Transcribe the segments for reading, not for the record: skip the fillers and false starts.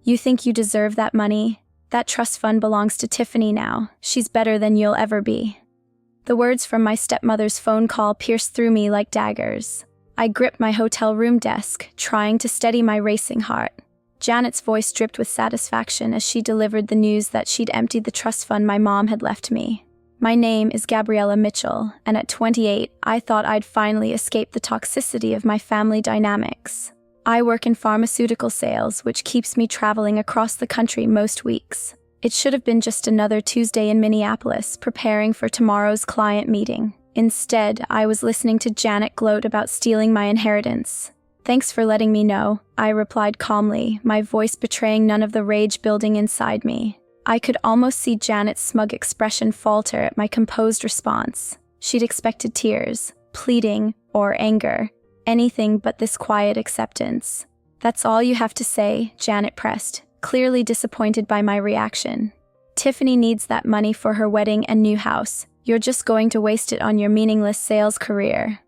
You think you deserve that money? That trust fund belongs to Tiffany now. She's better than you'll ever be." The words from my stepmother's phone call pierced through me like daggers. I gripped my hotel room desk, trying to steady my racing heart. Janet's voice dripped with satisfaction as she delivered the news that she'd emptied the trust fund my mom had left me. "My name is Gabriella Mitchell, and at 28, I thought I'd finally escape the toxicity of my family dynamics. I work in pharmaceutical sales, which keeps me traveling across the country most weeks. It should have been just another Tuesday in Minneapolis, preparing for tomorrow's client meeting. Instead, I was listening to Janet gloat about stealing my inheritance. "Thanks for letting me know," I replied calmly, my voice betraying none of the rage building inside me. I could almost see Janet's smug expression falter at my composed response. She'd expected tears, pleading, or anger, anything but this quiet acceptance. "That's all you have to say," Janet pressed, clearly disappointed by my reaction. "Tiffany needs that money for her wedding and new house. You're just going to waste it on your meaningless sales career."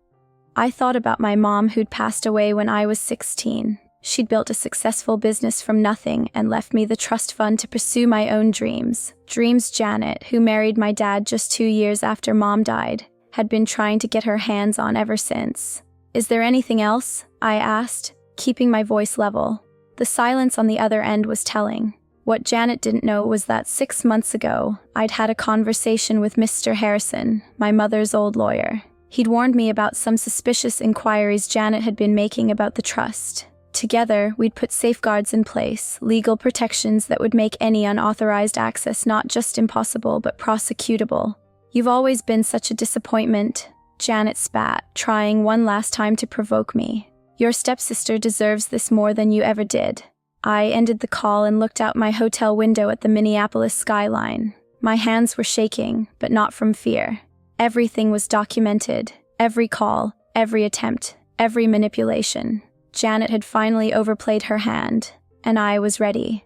I thought about my mom who'd passed away when I was 16. She'd built a successful business from nothing and left me the trust fund to pursue my own dreams. Dreams Janet, who married my dad just 2 years after Mom died, had been trying to get her hands on ever since. "Is there anything else?" I asked, keeping my voice level. The silence on the other end was telling. What Janet didn't know was that 6 months ago, I'd had a conversation with Mr. Harrison, my mother's old lawyer. He'd warned me about some suspicious inquiries Janet had been making about the trust. Together, we'd put safeguards in place, legal protections that would make any unauthorized access not just impossible but prosecutable. "You've always been such a disappointment," Janet spat, trying one last time to provoke me. "Your stepsister deserves this more than you ever did." I ended the call and looked out my hotel window at the Minneapolis skyline. My hands were shaking, but not from fear. Everything was documented. Every call, every attempt, every manipulation. Janet had finally overplayed her hand, and I was ready.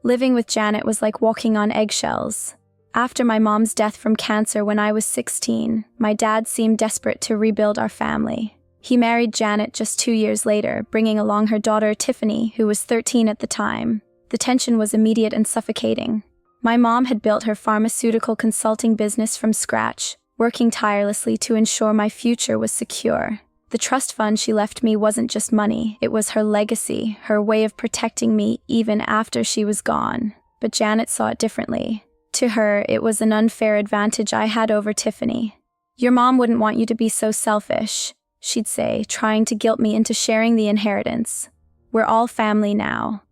Living with Janet was like walking on eggshells. After my mom's death from cancer when I was 16, my dad seemed desperate to rebuild our family. He married Janet just 2 years later, bringing along her daughter Tiffany, who was 13 at the time. The tension was immediate and suffocating. My mom had built her pharmaceutical consulting business from scratch, working tirelessly to ensure my future was secure. The trust fund she left me wasn't just money, it was her legacy, her way of protecting me even after she was gone. But Janet saw it differently. To her, it was an unfair advantage I had over Tiffany. "Your mom wouldn't want you to be so selfish," she'd say, trying to guilt me into sharing the inheritance. "We're all family now."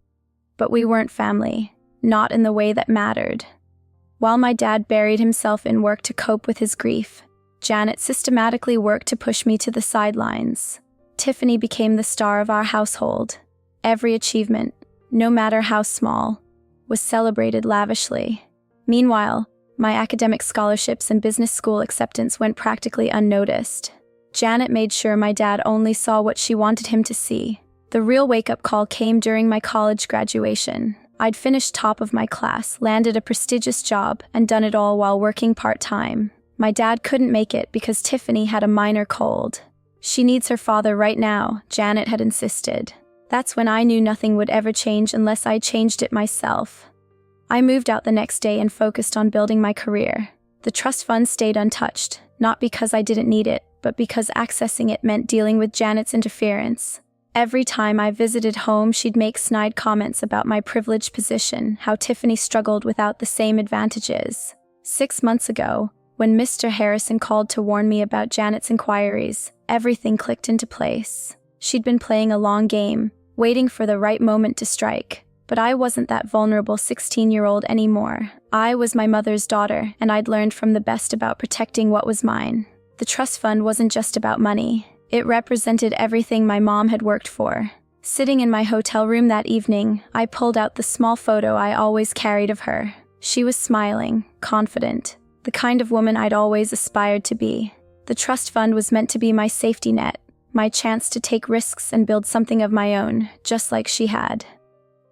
But we weren't family, not in the way that mattered. While my dad buried himself in work to cope with his grief, Janet systematically worked to push me to the sidelines. Tiffany became the star of our household. Every achievement, no matter how small, was celebrated lavishly. Meanwhile, my academic scholarships and business school acceptance went practically unnoticed. Janet made sure my dad only saw what she wanted him to see. The real wake-up call came during my college graduation. I'd finished top of my class, landed a prestigious job, and done it all while working part-time. My dad couldn't make it because Tiffany had a minor cold. "She needs her father right now," Janet had insisted. That's when I knew nothing would ever change unless I changed it myself. I moved out the next day and focused on building my career. The trust fund stayed untouched, not because I didn't need it, but because accessing it meant dealing with Janet's interference. Every time I visited home, she'd make snide comments about my privileged position, how Tiffany struggled without the same advantages. 6 months ago, when Mr. Harrison called to warn me about Janet's inquiries, everything clicked into place. She'd been playing a long game, waiting for the right moment to strike. But I wasn't that vulnerable 16-year-old anymore. I was my mother's daughter, and I'd learned from the best about protecting what was mine. The trust fund wasn't just about money. It represented everything my mom had worked for. Sitting in my hotel room that evening, I pulled out the small photo I always carried of her. She was smiling, confident, the kind of woman I'd always aspired to be. The trust fund was meant to be my safety net, my chance to take risks and build something of my own, just like she had.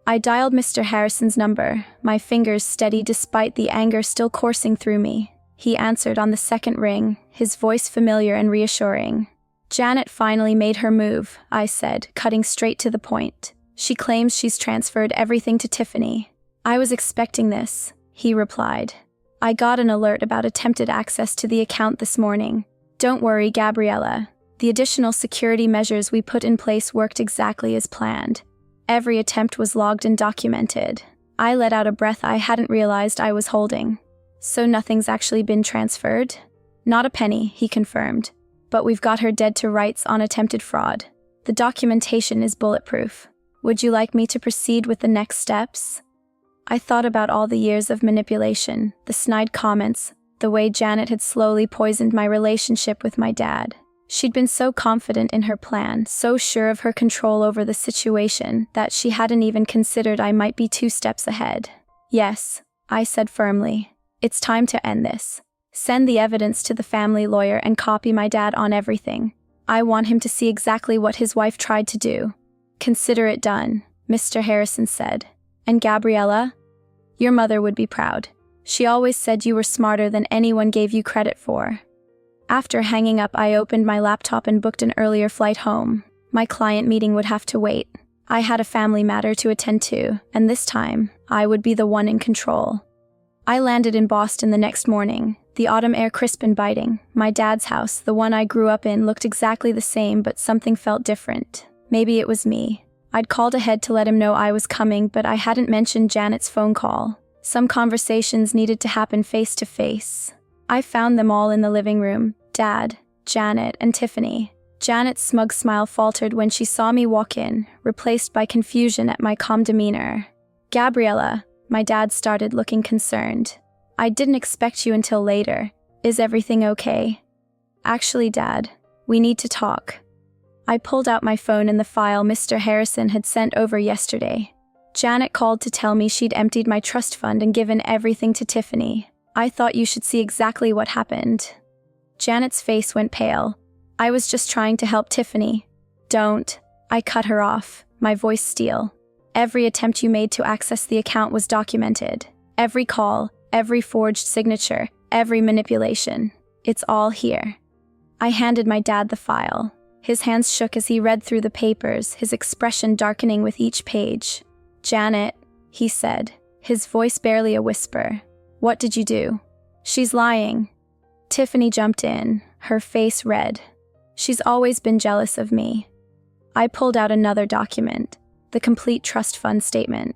I dialed Mr. Harrison's number, my fingers steady despite the anger still coursing through me. He answered on the second ring, his voice familiar and reassuring. "Janet finally made her move," I said, cutting straight to the point. She claims she's transferred everything to Tiffany. I was expecting this, he replied. I got an alert about attempted access to the account this morning. Don't worry, Gabriella. The additional security measures we put in place worked exactly as planned. Every attempt was logged and documented. I let out a breath I hadn't realized I was holding. So nothing's actually been transferred? Not a penny, he confirmed. But we've got her dead to rights on attempted fraud. The documentation is bulletproof. Would you like me to proceed with the next steps? I thought about all the years of manipulation, the snide comments, the way Janet had slowly poisoned my relationship with my dad. She'd been so confident in her plan, so sure of her control over the situation, that she hadn't even considered I might be 2 steps ahead. Yes, I said firmly. It's time to end this. Send the evidence to the family lawyer and copy my dad on everything. I want him to see exactly what his wife tried to do. Consider it done, Mr. Harrison said. And Gabriella? Your mother would be proud. She always said you were smarter than anyone gave you credit for. After hanging up, I opened my laptop and booked an earlier flight home. My client meeting would have to wait. I had a family matter to attend to, and this time, I would be the one in control. I landed in Boston the next morning. The autumn air crisp and biting. My dad's house, the one I grew up in, looked exactly the same, but something felt different. Maybe it was me. I'd called ahead to let him know I was coming, but I hadn't mentioned Janet's phone call. Some conversations needed to happen face to face. I found them all in the living room. Dad, Janet, and Tiffany. Janet's smug smile faltered when she saw me walk in, replaced by confusion at my calm demeanor. Gabriella, my dad started, looking concerned. I didn't expect you until later. Is everything okay? Actually, Dad, we need to talk. I pulled out my phone and the file Mr. Harrison had sent over yesterday. Janet called to tell me she'd emptied my trust fund and given everything to Tiffany. I thought you should see exactly what happened. Janet's face went pale. I was just trying to help Tiffany. Don't. I cut her off, my voice steel. Every attempt you made to access the account was documented. Every call, every forged signature, every manipulation. It's all here. I handed my dad the file. His hands shook as he read through the papers, his expression darkening with each page. Janet, he said, his voice barely a whisper. What did you do? She's lying. Tiffany jumped in, her face red. She's always been jealous of me. I pulled out another document, the complete trust fund statement.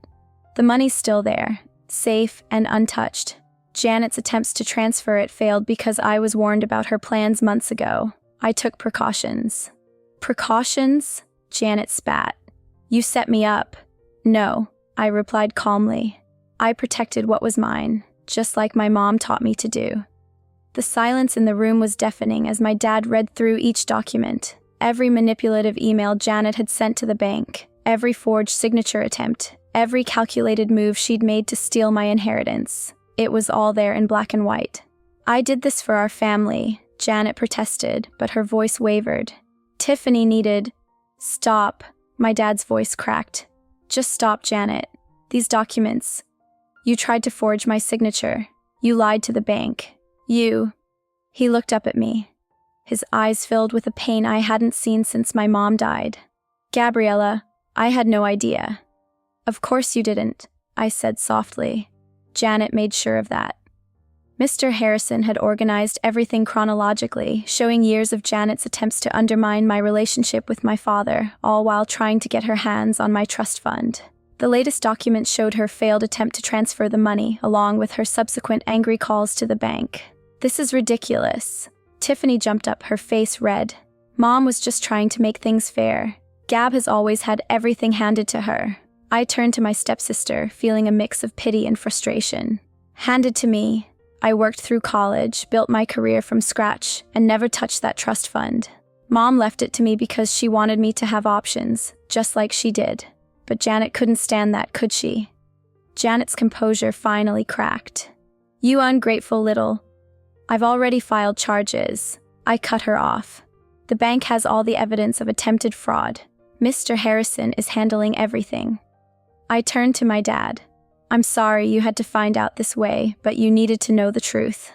The money's still there, safe and untouched. Janet's attempts to transfer it failed because I was warned about her plans months ago. I took precautions. Precautions? Janet spat. You set me up. No, I replied calmly. I protected what was mine, just like my mom taught me to do. The silence in the room was deafening as my dad read through each document. Every manipulative email Janet had sent to the bank, every forged signature attempt, every calculated move she'd made to steal my inheritance. It was all there in black and white. I did this for our family, Janet protested, but her voice wavered. Tiffany needed... Stop, my dad's voice cracked. Just stop, Janet. These documents... You tried to forge my signature. You lied to the bank. You... He looked up at me. His eyes filled with a pain I hadn't seen since my mom died. Gabriella, I had no idea. Of course you didn't, I said softly. Janet made sure of that. Mr. Harrison had organized everything chronologically, showing years of Janet's attempts to undermine my relationship with my father, all while trying to get her hands on my trust fund. The latest document showed her failed attempt to transfer the money, along with her subsequent angry calls to the bank. This is ridiculous. Tiffany jumped up, her face red. Mom was just trying to make things fair. Gab has always had everything handed to her. I turned to my stepsister, feeling a mix of pity and frustration. Handed to me. I worked through college, built my career from scratch, and never touched that trust fund. Mom left it to me because she wanted me to have options, just like she did. But Janet couldn't stand that, could she? Janet's composure finally cracked. You ungrateful little... I've already filed charges. I cut her off. The bank has all the evidence of attempted fraud. Mr. Harrison is handling everything. I turned to my dad. I'm sorry you had to find out this way, but you needed to know the truth.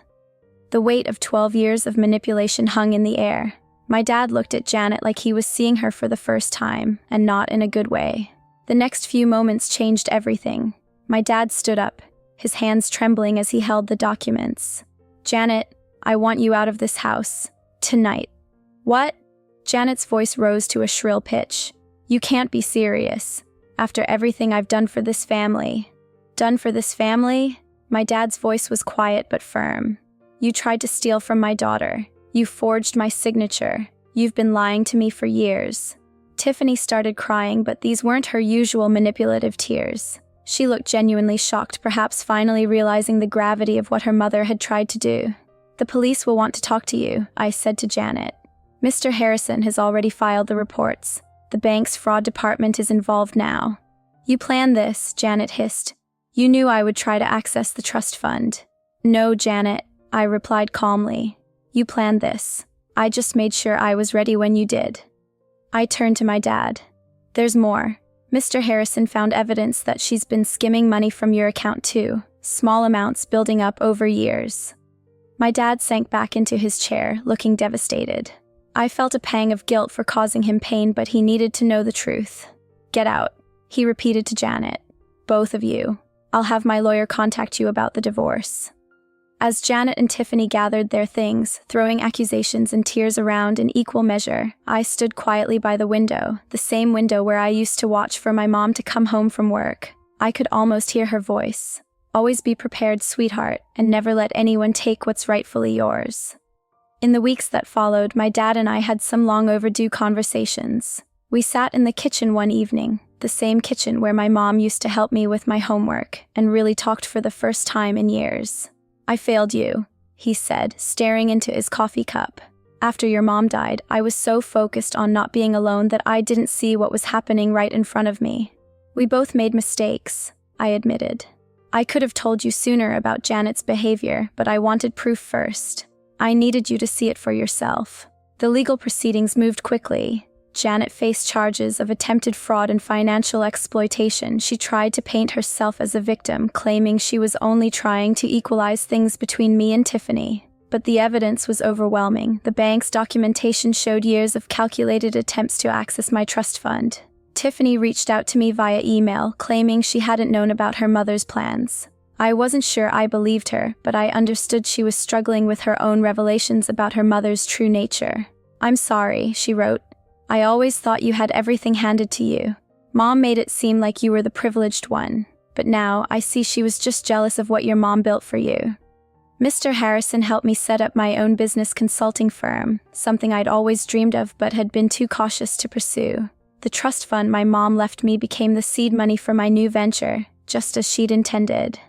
The weight of 12 years of manipulation hung in the air. My dad looked at Janet like he was seeing her for the first time, and not in a good way. The next few moments changed everything. My dad stood up, his hands trembling as he held the documents. "Janet, I want you out of this house. Tonight." "What?" Janet's voice rose to a shrill pitch. "You can't be serious. After everything I've done for this family." "Done for this family?" My dad's voice was quiet but firm. "You tried to steal from my daughter. You forged my signature. You've been lying to me for years." Tiffany started crying, but these weren't her usual manipulative tears. She looked genuinely shocked, perhaps finally realizing the gravity of what her mother had tried to do. "The police will want to talk to you," I said to Janet. "Mr. Harrison has already filed the reports. The bank's fraud department is involved now." "You planned this," Janet hissed. "You knew I would try to access the trust fund." "No, Janet," I replied calmly. "You planned this. I just made sure I was ready when you did." I turned to my dad. "There's more. Mr. Harrison found evidence that she's been skimming money from your account too, small amounts building up over years." My dad sank back into his chair, looking devastated. I felt a pang of guilt for causing him pain, but he needed to know the truth. "Get out," he repeated to Janet. "Both of you. I'll have my lawyer contact you about the divorce." As Janet and Tiffany gathered their things, throwing accusations and tears around in equal measure, I stood quietly by the window, the same window where I used to watch for my mom to come home from work. I could almost hear her voice. "Always be prepared, sweetheart, and never let anyone take what's rightfully yours." In the weeks that followed, my dad and I had some long overdue conversations. We sat in the kitchen one evening, the same kitchen where my mom used to help me with my homework, and really talked for the first time in years. "I failed you," he said, staring into his coffee cup. "After your mom died, I was so focused on not being alone that I didn't see what was happening right in front of me. We both made mistakes," I admitted. "I could have told you sooner about Janet's behavior, but I wanted proof first. I needed you to see it for yourself." The legal proceedings moved quickly. Janet faced charges of attempted fraud and financial exploitation. She tried to paint herself as a victim, claiming she was only trying to equalize things between me and Tiffany. But the evidence was overwhelming. The bank's documentation showed years of calculated attempts to access my trust fund. Tiffany reached out to me via email, claiming she hadn't known about her mother's plans. I wasn't sure I believed her, but I understood she was struggling with her own revelations about her mother's true nature. "I'm sorry," she wrote. "I always thought you had everything handed to you. Mom made it seem like you were the privileged one. But now, I see she was just jealous of what your mom built for you." Mr. Harrison helped me set up my own business consulting firm, something I'd always dreamed of but had been too cautious to pursue. The trust fund my mom left me became the seed money for my new venture, just as she'd intended.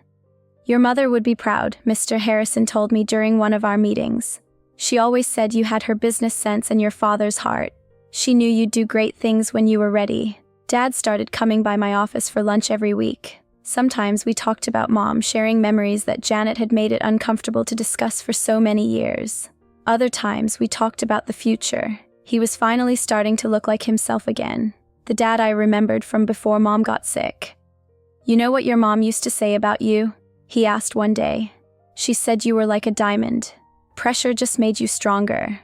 "Your mother would be proud," Mr. Harrison told me during one of our meetings. "She always said you had her business sense and your father's heart. She knew you'd do great things when you were ready." Dad started coming by my office for lunch every week. Sometimes we talked about Mom, sharing memories that Janet had made it uncomfortable to discuss for so many years. Other times we talked about the future. He was finally starting to look like himself again, the dad I remembered from before Mom got sick. "You know what your mom used to say about you?" he asked one day. "She said you were like a diamond. Pressure just made you stronger."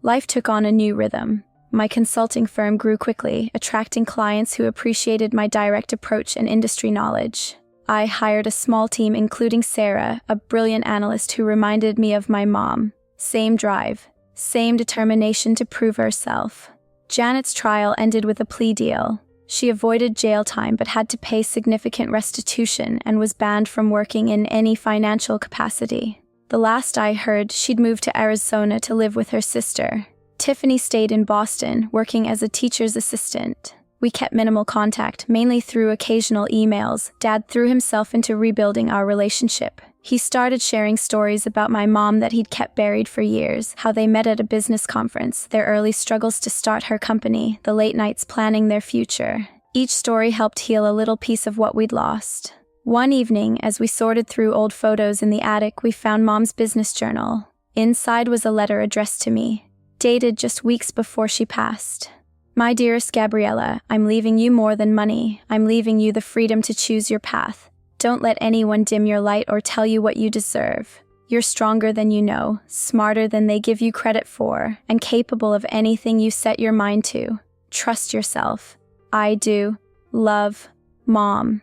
Life took on a new rhythm. My consulting firm grew quickly, attracting clients who appreciated my direct approach and industry knowledge. I hired a small team including Sarah, a brilliant analyst who reminded me of my mom. Same drive, same determination to prove herself. Janet's trial ended with a plea deal. She avoided jail time but had to pay significant restitution and was banned from working in any financial capacity. The last I heard, she'd moved to Arizona to live with her sister. Tiffany stayed in Boston, working as a teacher's assistant. We kept minimal contact, mainly through occasional emails. Dad threw himself into rebuilding our relationship. He started sharing stories about my mom that he'd kept buried for years, how they met at a business conference, their early struggles to start her company, the late nights planning their future. Each story helped heal a little piece of what we'd lost. One evening, as we sorted through old photos in the attic, we found Mom's business journal. Inside was a letter addressed to me, dated just weeks before she passed. "My dearest Gabriella, I'm leaving you more than money. I'm leaving you the freedom to choose your path. Don't let anyone dim your light or tell you what you deserve. You're stronger than you know, smarter than they give you credit for, and capable of anything you set your mind to. Trust yourself. I do. Love, Mom.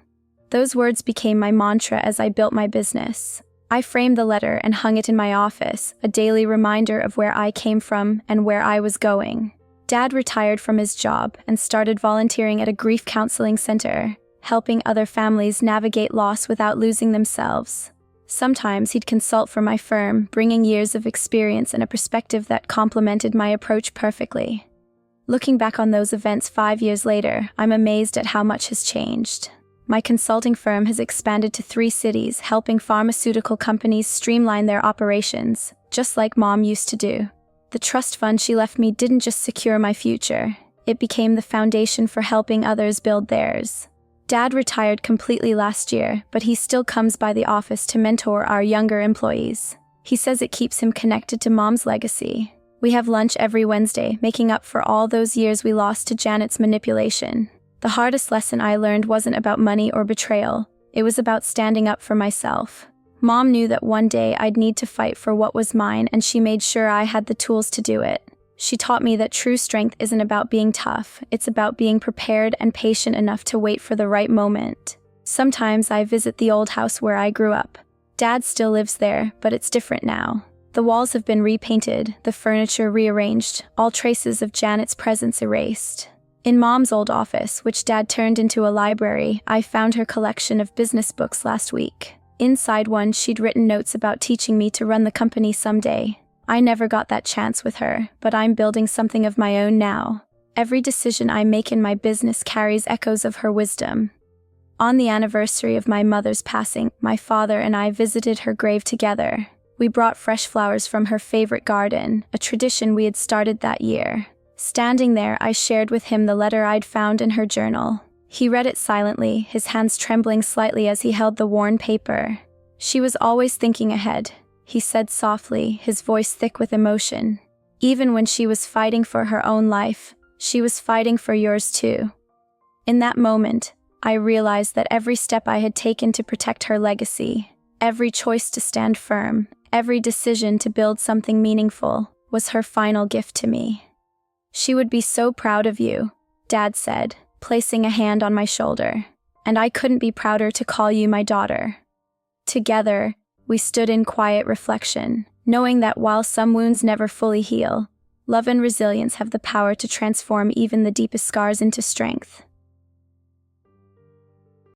Those words became my mantra as I built my business. I framed the letter and hung it in my office, a daily reminder of where I came from and where I was going. Dad retired from his job and started volunteering at a grief counseling center, helping other families navigate loss without losing themselves. Sometimes he'd consult for my firm, bringing years of experience and a perspective that complemented my approach perfectly. Looking back on those events 5 years later, I'm amazed at how much has changed. My consulting firm has expanded to 3 cities, helping pharmaceutical companies streamline their operations, just like Mom used to do. The trust fund she left me didn't just secure my future, it became the foundation for helping others build theirs. Dad retired completely last year, but he still comes by the office to mentor our younger employees. He says it keeps him connected to Mom's legacy. We have lunch every Wednesday, making up for all those years we lost to Janet's manipulation. The hardest lesson I learned wasn't about money or betrayal, it was about standing up for myself. Mom knew that one day I'd need to fight for what was mine, and she made sure I had the tools to do it. She taught me that true strength isn't about being tough, it's about being prepared and patient enough to wait for the right moment. Sometimes I visit the old house where I grew up. Dad still lives there, but it's different now. The walls have been repainted, the furniture rearranged, all traces of Janet's presence erased. In Mom's old office, which Dad turned into a library, I found her collection of business books last week. Inside one, she'd written notes about teaching me to run the company someday. I never got that chance with her, but I'm building something of my own now. Every decision I make in my business carries echoes of her wisdom. On the anniversary of my mother's passing, my father and I visited her grave together. We brought fresh flowers from her favorite garden, a tradition we had started that year. Standing there, I shared with him the letter I'd found in her journal. He read it silently, his hands trembling slightly as he held the worn paper. "She was always thinking ahead," he said softly, his voice thick with emotion. "Even when she was fighting for her own life, she was fighting for yours too." In that moment, I realized that every step I had taken to protect her legacy, every choice to stand firm, every decision to build something meaningful, was her final gift to me. "She would be so proud of you," Dad said, placing a hand on my shoulder. "And I couldn't be prouder to call you my daughter." Together, we stood in quiet reflection, knowing that while some wounds never fully heal, love and resilience have the power to transform even the deepest scars into strength.